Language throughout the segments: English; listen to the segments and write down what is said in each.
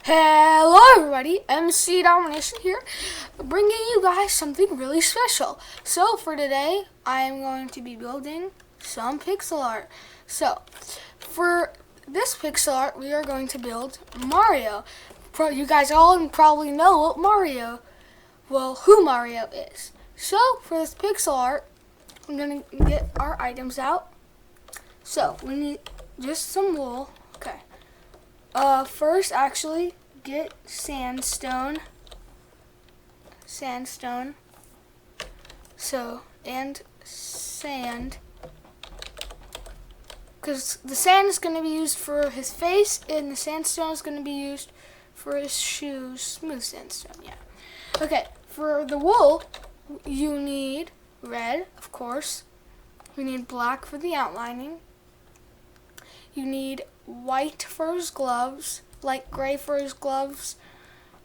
Hello everybody, MC Domination here, bringing you guys something really special. So for today, I am going to be building some pixel art. So for this pixel art, we are going to build Mario. You guys all probably know who Mario is. So for this pixel art, I'm going to get our items out. So we need just some wool. Okay. First, actually, get sandstone. So, and sand. Because the sand is going to be used for his face, and the sandstone is going to be used for his shoes. Smooth sandstone, yeah. Okay, for the wool, you need red, of course. You need black for the outlining. You need white for his gloves, light gray for his gloves.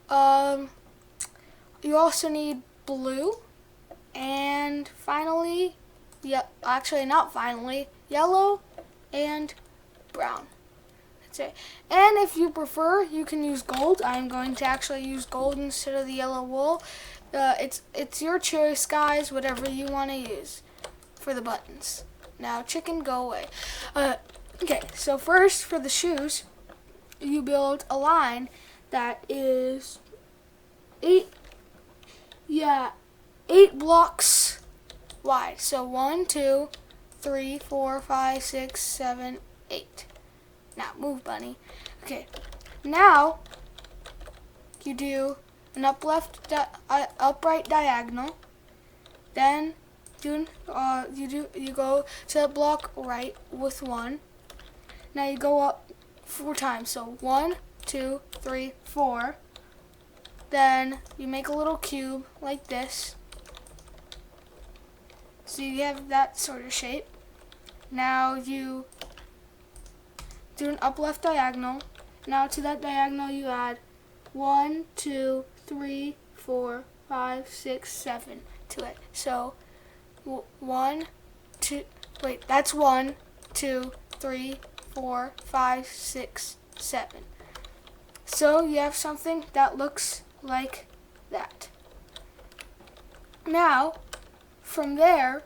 You also need blue, and finally, yellow and brown. That's it. And if you prefer, you can use gold. I'm going to actually use gold instead of the yellow wool. It's your choice, guys. Whatever you want to use for the buttons. Now, chicken, go away. Okay, so first for the shoes, you build a line that is 8 blocks wide. So 1, 2, 3, 4, 5, 6, 7, 8. Now move, bunny. Okay, now you do an upright diagonal. Then you go to the block right with 1. Now you go up 4 times. So 1, 2, 3, 4. Then you make a little cube like this. So you have that sort of shape. Now you do an up left diagonal. Now to that diagonal you add 1, 2, 3, 4, 5, 6, 7 to it. So 1, 2, wait, that's 1, 2, 3, 4, 5, 6, 7. So you have something that looks like that. Now, from there,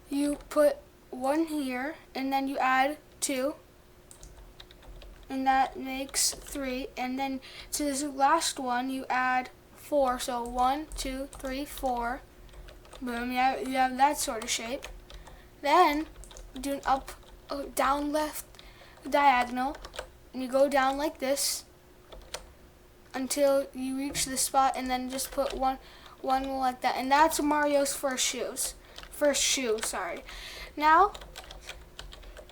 you put 1 here, and then you add 2, and that makes 3. And then to this last one, you add 4. So 1, 2, 3, 4. Boom, you have that sort of shape. Then do an down left diagonal, and you go down like this until you reach the spot, and then just put one like that, and that's Mario's first shoe. Now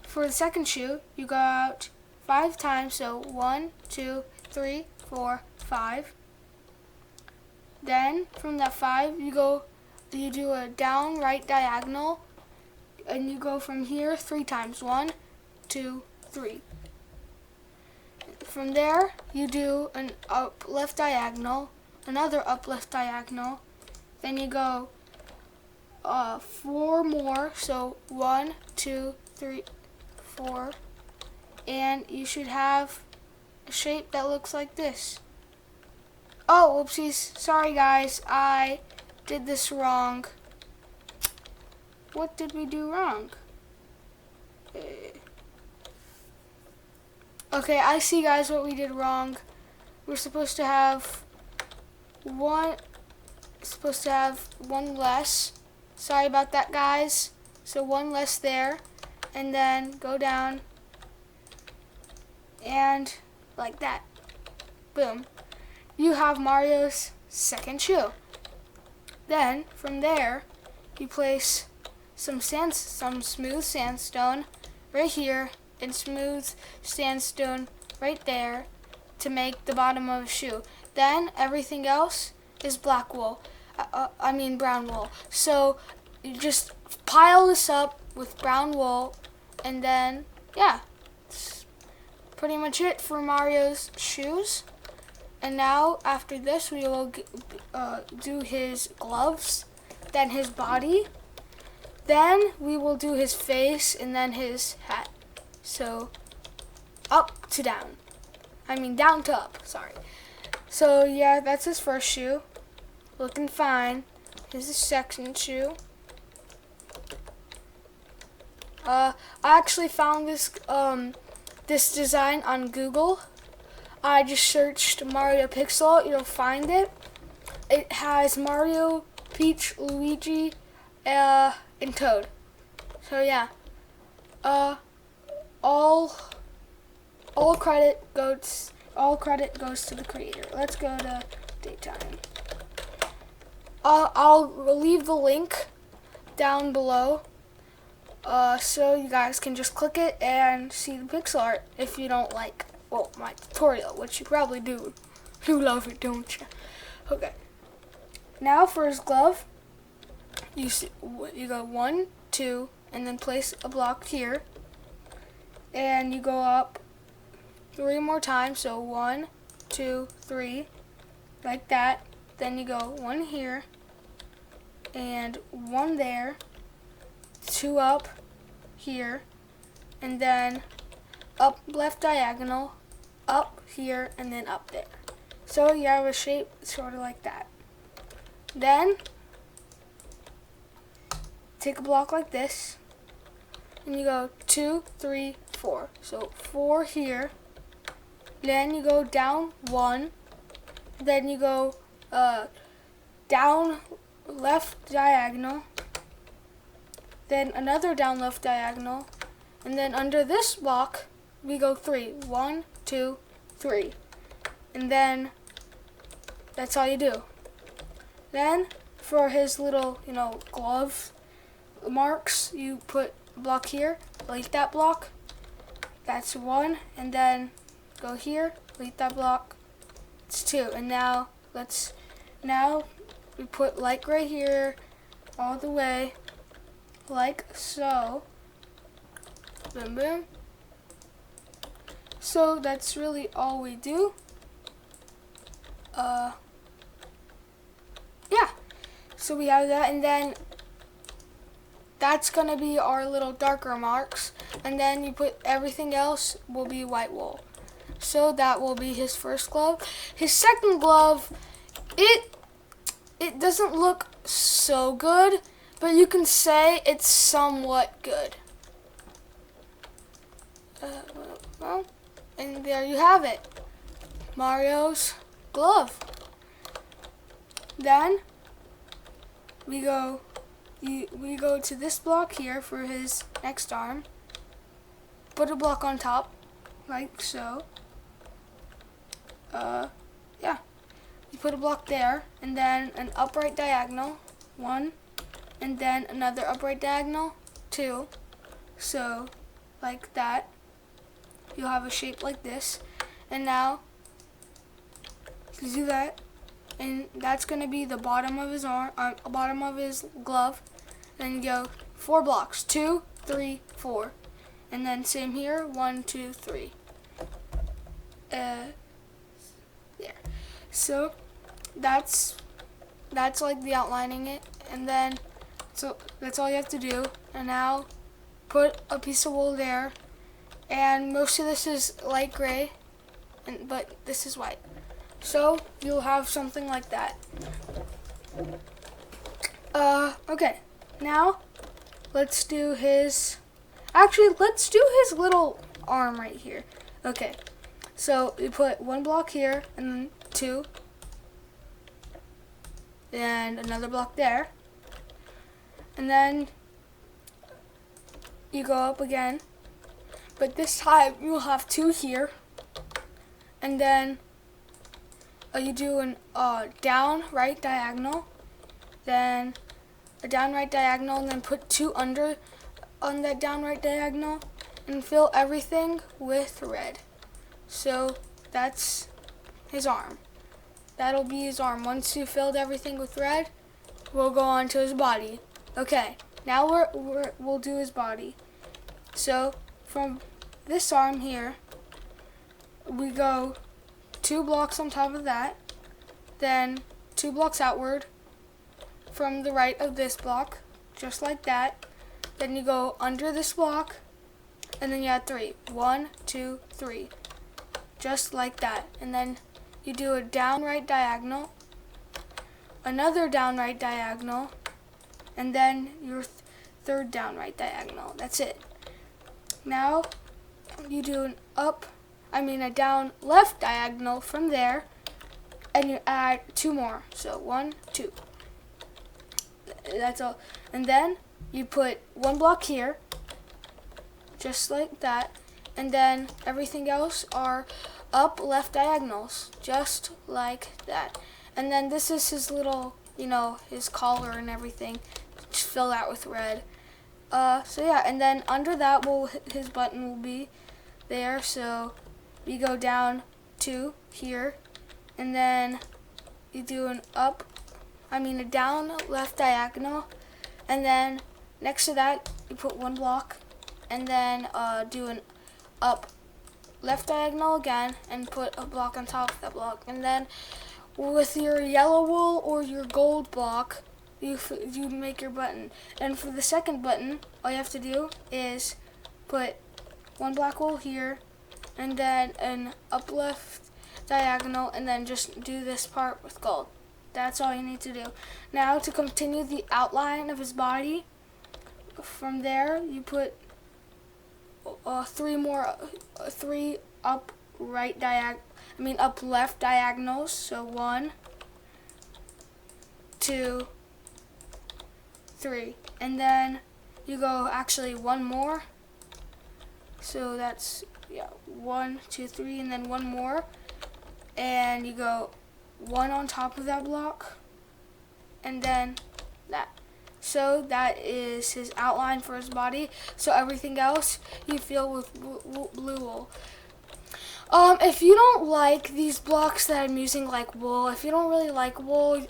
for the second shoe, you go out 5 times. So 1, 2, 3, 4, 5. Then from that 5, you do a down right diagonal, and you go from here 3 times. 1, 2, 3. From there, you do an up left diagonal, another up left diagonal. Then you go 4 more. So 1, 2, 3, 4, and you should have a shape that looks like this. Oh, whoopsies! Sorry, guys, I did this wrong. What did we do wrong? Okay, I see, guys, what we did wrong. We're supposed to have one less. Sorry about that, guys. So 1 less there, and then go down and like that. Boom. You have Mario's second shoe. Then from there, you place some smooth sandstone right here and smooth sandstone right there to make the bottom of a shoe. Then everything else is black wool. Brown wool. So you just pile this up with brown wool, and then yeah, that's pretty much it for Mario's shoes. And now after this, we will do his gloves, then his body, then we will do his face, and then his hat. So up to down. Down to up, sorry. So yeah, that's his first shoe. Looking fine. Here's his second shoe. I actually found this design on Google. I just searched Mario Pixel. You'll find it. It has Mario, Peach, Luigi, and Toad. So yeah, all credit goes to the creator. Let's go to daytime. I'll leave the link down below, so you guys can just click it and see the pixel art if you don't like, well, my tutorial, which you probably do. You love it, don't you? Okay. Now for his glove, you go 1, 2, and then place a block here, and you go up 3 more times. So 1, 2, 3, like that. Then you go 1 here, and 1 there, 2 up here, and then up left diagonal, up here, and then up there. So you have a shape sort of like that. Then take a block like this, and you go 2, 3, 4. So 4 here. Then you go down 1. Then you go down left diagonal. Then another down left diagonal. And then under this block, we go 3. 1, 2, 3. And then that's all you do. Then for his little, glove marks, you put a block here, delete that block. That's 1, and then go here, delete that block. It's 2, and now we put light gray here, all the way, like so. Boom, boom. So that's really all we do. Yeah. So we have that, and then that's gonna be our little darker marks, and then you put everything else will be white wool. So that will be his first glove. His second glove, it doesn't look so good, but you can say it's somewhat good. Well, and there you have it, Mario's glove. Then we go to this block here for his next arm. Put a block on top, like so. Yeah. You put a block there, and then an upright diagonal, 1, and then another upright diagonal, 2. So, like that. You'll have a shape like this. And now, you do that, and that's going to be the bottom of his arm, bottom of his glove. Then you go 4 blocks, 2, 3, 4, and then same here, 1, 2, 3. There. So that's like the outlining it, and then so that's all you have to do. And now put a piece of wool there, and most of this is light gray, but this is white. So you'll have something like that. Okay. Now let's do his little arm right here. Okay. So you put 1 block here, and then 2, and another block there, and then you go up again, but this time you'll have 2 here, and then you do an down right diagonal, then a down right diagonal, and then put 2 under on that down right diagonal, and fill everything with red. So that's his arm. That'll be his arm. Once you filled everything with red, we'll go on to his body. Okay, now we'll do his body. So from this arm here, we go 2 blocks on top of that, then 2 blocks outward from the right of this block, just like that. Then you go under this block, and then you add 3. 1, 2, 3. Just like that. And then you do a down right diagonal, another down right diagonal, and then your third down right diagonal. That's it. Now you do a down left diagonal from there, and you add 2 more. So 1, 2. That's all. And then you put 1 block here, just like that, and then everything else are up left diagonals, just like that. And then this is his little, his collar and everything, just fill that with red. So yeah, and then under that his button will be there. So you go down to here, and then you do a down left diagonal, and then next to that you put 1 block, and then do an up left diagonal again, and put a block on top of that block, and then with your yellow wool or your gold block, you make your button. And for the second button, all you have to do is put 1 black wool here, and then an up left diagonal, and then just do this part with gold. That's all you need to do. Now to continue the outline of his body, from there you put 3 up left diagonals. So 1, 2, 3, and then you go actually 1 more. So that's 1, 2, 3, and then 1 more, and you go 1 on top of that block, and then that. So that is his outline for his body. So everything else you fill with blue wool. If you don't like these blocks that I'm using like wool, if you don't really like wool,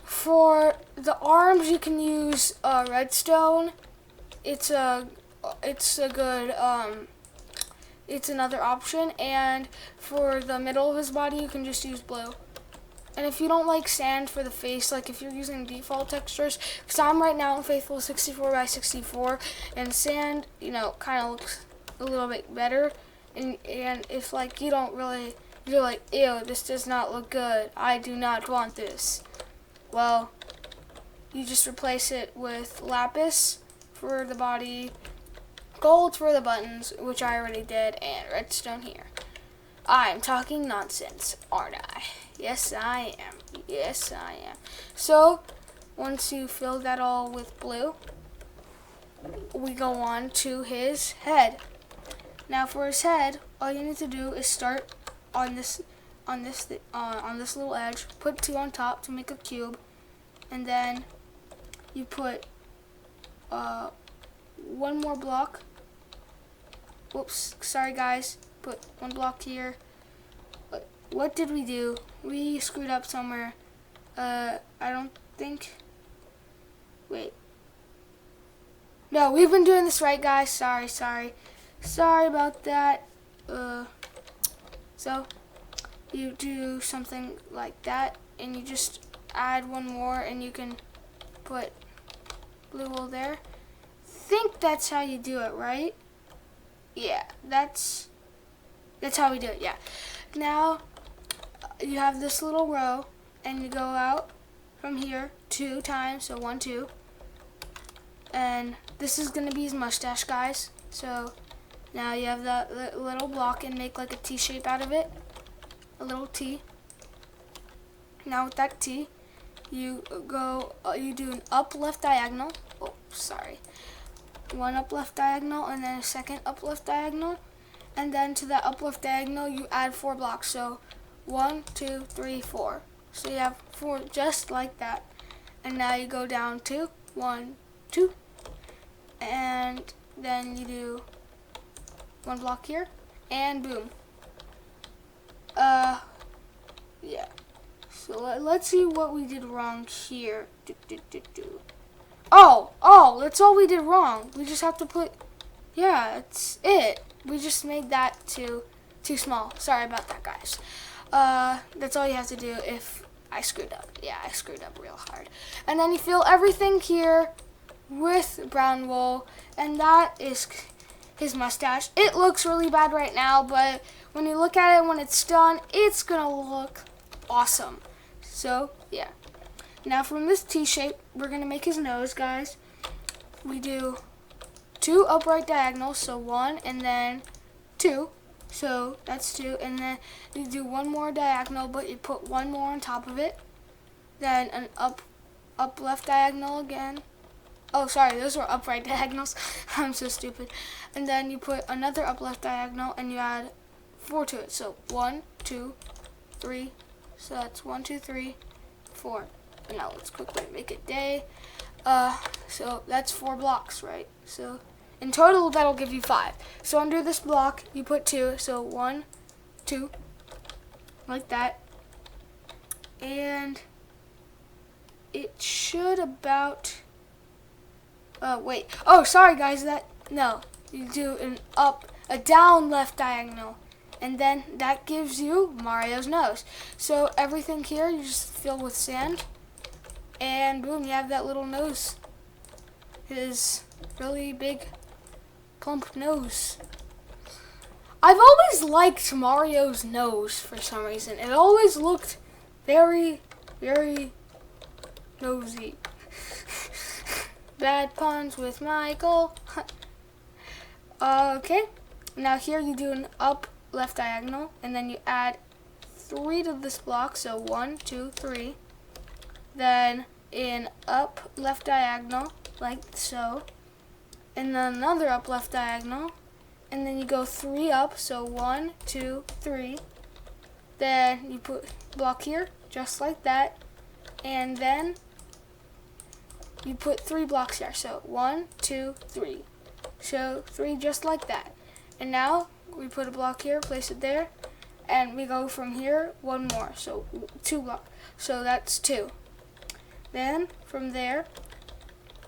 for the arms you can use redstone. It's another option. And for the middle of his body, you can just use blue. And if you don't like sand for the face, like if you're using default textures, because I'm right now in Faithful 64x64, and sand, kind of looks a little bit better. And if like you're like, ew, this does not look good, I do not want this. Well, you just replace it with lapis for the body, gold for the buttons, which I already did, and redstone here. I'm talking nonsense, aren't I? Yes, I am. Yes, I am. So, once you fill that all with blue, we go on to his head. Now, for his head, all you need to do is start on this little edge. Put 2 on top to make a cube, and then you put 1 more block. Whoops, sorry guys. Put 1 block here. What did we do? We screwed up somewhere. I don't think. Wait. No, we've been doing this right, guys. Sorry about that. So you do something like that, and you just add 1 more, and you can put blue wool there. Think that's how you do it, right? Yeah, that's how we do it. Yeah. Now you have this little row, and you go out from here 2 times, so 1, 2, and this is gonna be his mustache, guys. So now you have that little block, and make like a T shape out of it, a little T. Now with that T, you do an up left diagonal. Oh, sorry. 1 up left diagonal, and then a second up left diagonal, and then to that up left diagonal you add 4 blocks. So 1, 2, 3, 4. So you have 4 just like that. And now you go down to 1, 2, and then you do 1 block here, and boom. Yeah. So let's see what we did wrong here. Oh, that's all we did wrong. We just have to put, yeah, that's it. We just made that too small. Sorry about that, guys. That's all you have to do if I screwed up. Yeah, I screwed up real hard. And then you fill everything here with brown wool, and that is his mustache. It looks really bad right now, but when you look at it when it's done, it's gonna look awesome. So yeah. Now from this T shape, we're gonna make his nose, guys. We do 2 upright diagonals, so 1 and then 2. So that's 2, and then you do 1 more diagonal, but you put 1 more on top of it. Then an up left diagonal again. Oh, sorry, those were upright diagonals. I'm so stupid. And then you put another up left diagonal, and you add 4 to it. So 1, 2, 3. So that's 1, 2, 3, 4. And now let's quickly make it day. So that's 4 blocks, right? So in total, that'll give you 5. So under this block, you put 2. So 1, 2, like that. And it should about, wait. Oh, sorry guys, no. You do a down left diagonal. And then that gives you Mario's nose. So everything here, you just fill with sand. And boom, you have that little nose. His really big, plump nose. I've always liked Mario's nose for some reason. It always looked very, very nosy. Bad puns with Michael. Okay, now here you do an up left diagonal, and then you add 3 to this block, so 1, 2, 3. Then in up left diagonal, like so, and then another up left diagonal, and then you go 3 up, so 1, 2, 3. Then you put block here, just like that, and then you put 3 blocks here, so 1, 2, 3. So 3 just like that. And now we put a block here, place it there, and we go from here 1 more, so 2 blocks. So that's 2. Then from there,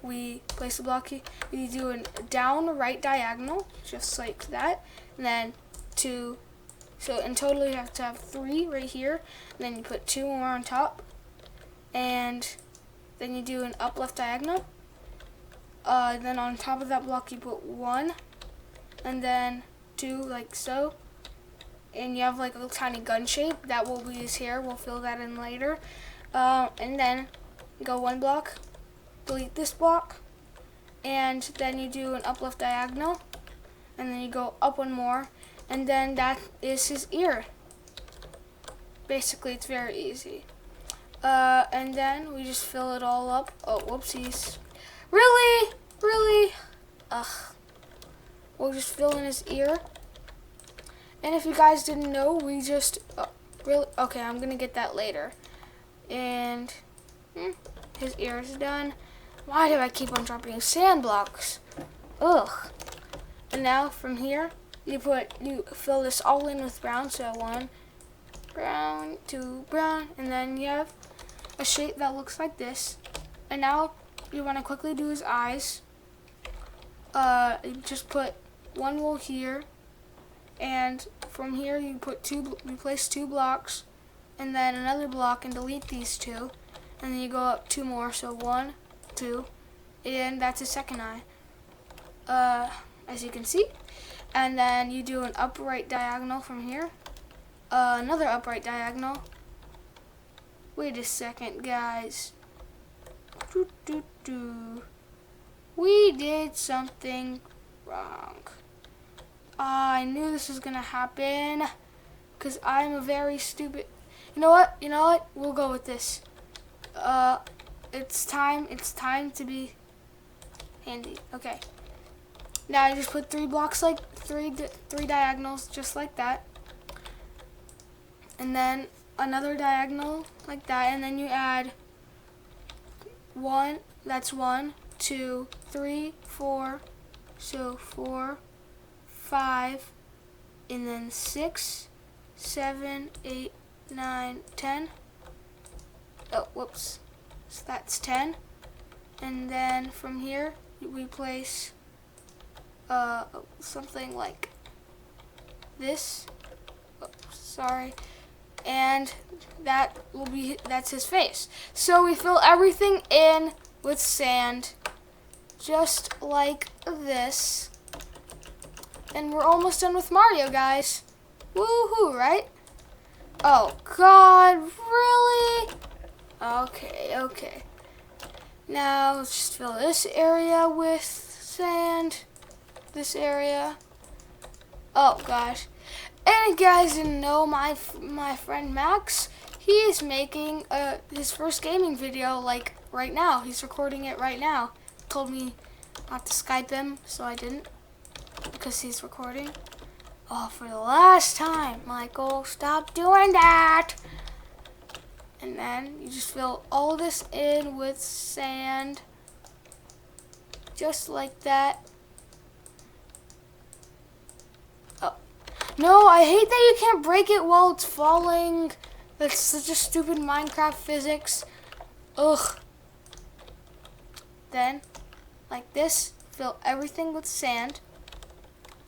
we place the block here. We do a down right diagonal, just like that, and then 2. So in total, you have to have 3 right here. And then you put 2 more on top, and then you do an up left diagonal. Then on top of that block, you put 1, and then 2, like so. And you have like a little tiny gun shape that will use here. We'll fill that in later. And then go 1 block, delete this block, and then you do an up left diagonal, and then you go up 1 more, and then that is his ear. Basically, it's very easy. And then we just fill it all up. Oh, whoopsies. Really? Really? Ugh. We'll just fill in his ear. And if you guys didn't know, we just, really? Okay, I'm gonna get that later. And his ear is done. Why do I keep on dropping sand blocks? Ugh. And now from here, you fill this all in with brown. So 1 brown, 2 brown, and then you have a shape that looks like this. And now you want to quickly do his eyes. You just put 1 wool here, and from here you place 2 blocks, and then another block, and delete these 2, and then you go up 2 more, so 1, 2, and that's his second eye, as you can see. And then you do an upright diagonal from here, another upright diagonal. Wait a second, guys. We did something wrong. I knew this was gonna happen, because I'm a very stupid. You know what? We'll go with this. It's time to be handy. Okay. Now I just put 3 blocks, like 3 diagonals, just like that. And then another diagonal like that, and then you add 1. That's 1, 2, 3, 4. So 4, 5, and then 6, 7, 8, 9, 10. Oh, whoops. So that's 10. And then from here, we place something like this. Oh, sorry. And that's his face. So we fill everything in with sand, just like this. And we're almost done with Mario, guys. Woohoo, right? Oh, God, really? Okay. Now, let's just fill this area with sand. This area. Oh, gosh. And you guys didn't know, my friend Max, he is making his first gaming video, like, right now. He's recording it right now. Told me not to Skype him, so I didn't, because he's recording. Oh, for the last time, Michael, stop doing that. And then you just fill all this in with sand, just like that. Oh, no, I hate that you can't break it while it's falling. That's such a stupid Minecraft physics. Ugh. Then, like this, fill everything with sand.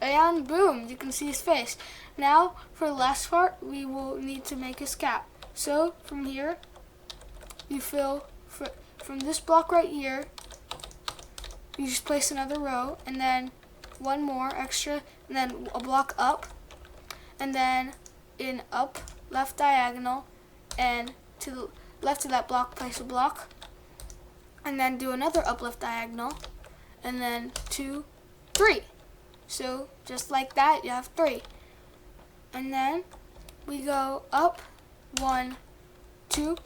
And boom, you can see his face. Now, for the last part, we will need to make his cap. So, from here, you fill, from this block right here, you just place another row, and then one more extra, and then a block up, and then in up, left diagonal, and to the left of that block, place a block, and then do another up left diagonal, and then 2, 3. So just like that, you have 3. And then we go up 1, 2,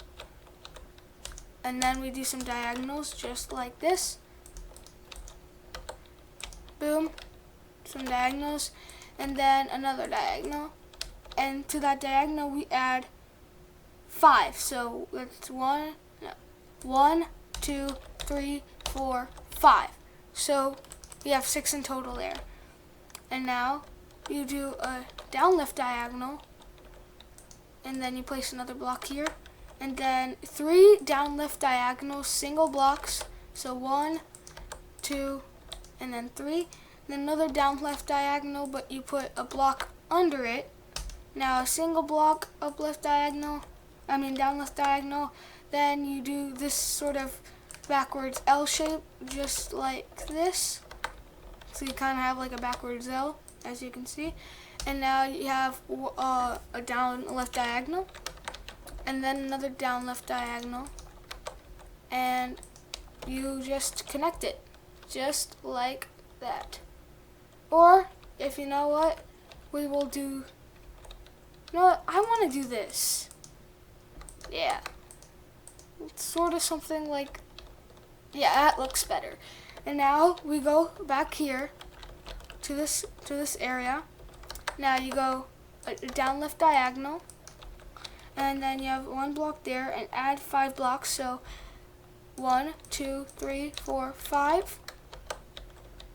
and then we do some diagonals just like this. Boom, some diagonals, and then another diagonal. And to that diagonal we add 5. So it's 1, 2, 3, 4, 5. So we have 6 in total there. And now you do a down left diagonal, and then you place another block here, and then 3 down left diagonals, single blocks. So 1, 2, and then 3. And then another down left diagonal, but you put a block under it. Now a single block up left diagonal, down left diagonal. Then you do this sort of backwards L shape, just like this. So you kind of have like a backwards L, as you can see. And now you have a down left diagonal, and then another down left diagonal, and you just connect it, just like that. Or, if you know what, we will do, you know what, I want to do this. Yeah. It's sort of something like, yeah, that looks better. And now we go back here to this area. Now you go a down left diagonal, and then you have 1 block there, and add 5 blocks. So 1, 2, 3, 4, 5.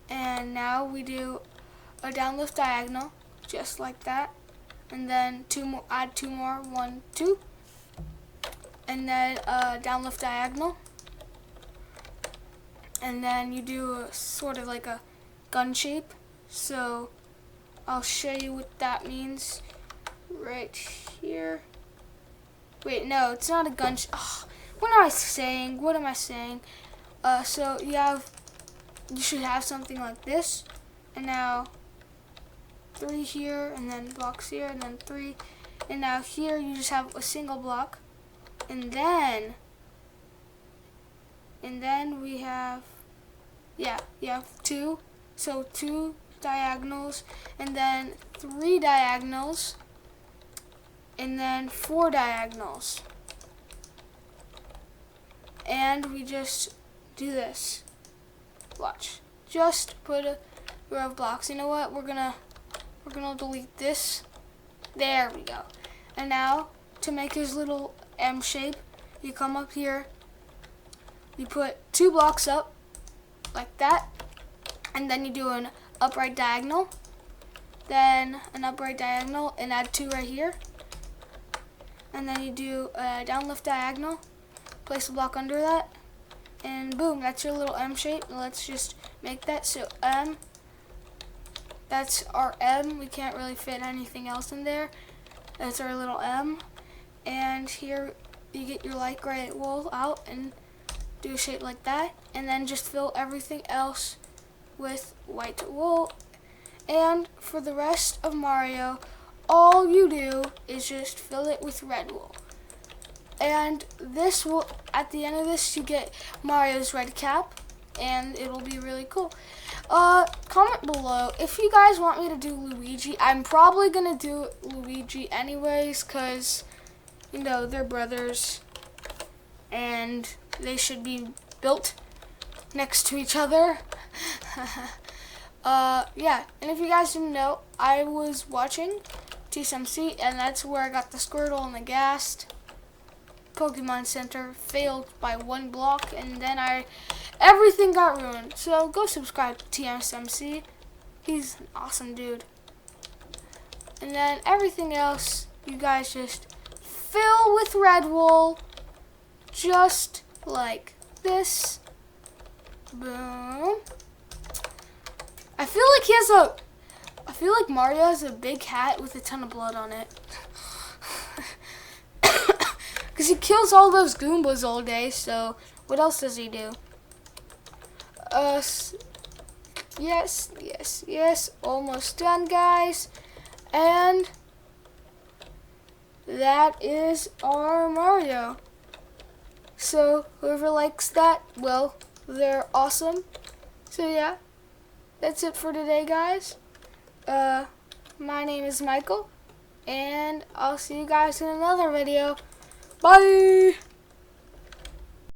And now we do a down left diagonal, just like that. And then 2 more, add 2 more, 1, 2. And then a down left diagonal. And then you do a sort of like a gun shape. So I'll show you what that means right here. Wait, no, it's not a gun shape. What am I saying? So you should have something like this. And now 3 here, and then blocks here, and then 3. And now here you just have a single block. And then we have, you have 2. So 2 diagonals, and then 3 diagonals, and then 4 diagonals. And we just do this. Watch. Just put a row of blocks. You know what? We're gonna delete this. There we go. And now to make his little M shape, you come up here, you put 2 blocks up like that, and then you do an upright diagonal, then an upright diagonal, and add 2 right here, and then you do a down left diagonal, place a block under that, and boom, that's your little M shape. Let's just make that. So M, that's our M. We can't really fit anything else in there. That's our little M. And here you get your light gray wool out and do a shape like that, and then just fill everything else with white wool. And for the rest of Mario, all you do is just fill it with red wool. And this will, at the end of this, you get Mario's red cap, and it'll be really cool. Comment below if you guys want me to do Luigi. I'm probably gonna do Luigi anyways, cause you know they're brothers, and they should be built next to each other. Yeah, and if you guys didn't know, I was watching TSMC, and that's where I got the Squirtle and the Ghast. Pokemon Center failed by 1 block, and then everything got ruined. So go subscribe to TSMC. He's an awesome dude. And then everything else, you guys just fill with red wool, just like this. Boom. I feel like Mario has a big hat with a ton of blood on it. Because he kills all those Goombas all day, so what else does he do? Yes, almost done, guys. And that is our Mario. So whoever likes that, well, they're awesome. So yeah, that's it for today, guys. My name is Michael, and I'll see you guys in another video. Bye!